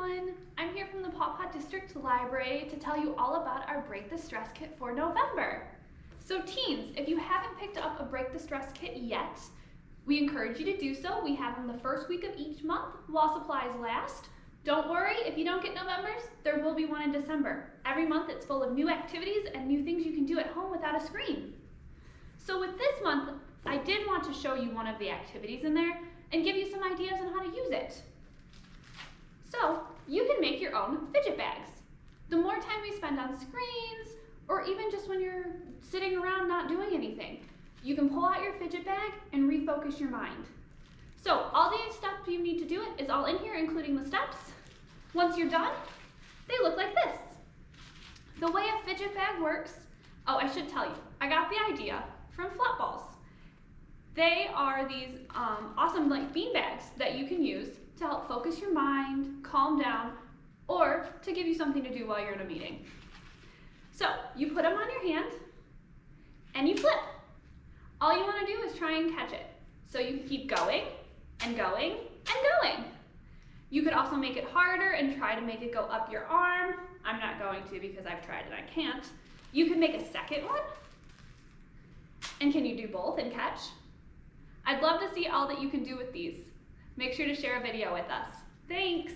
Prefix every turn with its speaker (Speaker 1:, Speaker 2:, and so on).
Speaker 1: everyone! I'm here from the Paw Paw District Library to tell you all about our Break the Stress Kit for November. So teens, if you haven't picked up a Break the Stress Kit yet, we encourage you to do so. We have them the first week of each month while supplies last. Don't worry, if you don't get November's, there will be one in December. Every month it's full of new activities and new things you can do at home without a screen. So with this month, I did want to show you one of the activities in there and give you some ideas on how to use it. So you can make your own fidget bags. The more time we spend on screens, or even just when you're sitting around not doing anything, you can pull out your fidget bag and refocus your mind. So all the steps you need to do it is all in here, including the steps. Once you're done, they look like this. The way a fidget bag works, oh, I should tell you, I got the idea from Flat Balls. They are these awesome bean bags that you can use to help focus your mind, calm down, or to give you something to do while you're in a meeting. So you put them on your hand and you flip. All you want to do is try and catch it. So you can keep going and going and going. You could also make it harder and try to make it go up your arm. I'm not going to because I've tried and I can't. You can make a second one. And can you do both and catch? I'd love to see all that you can do with these. Make sure to share a video with us. Thanks!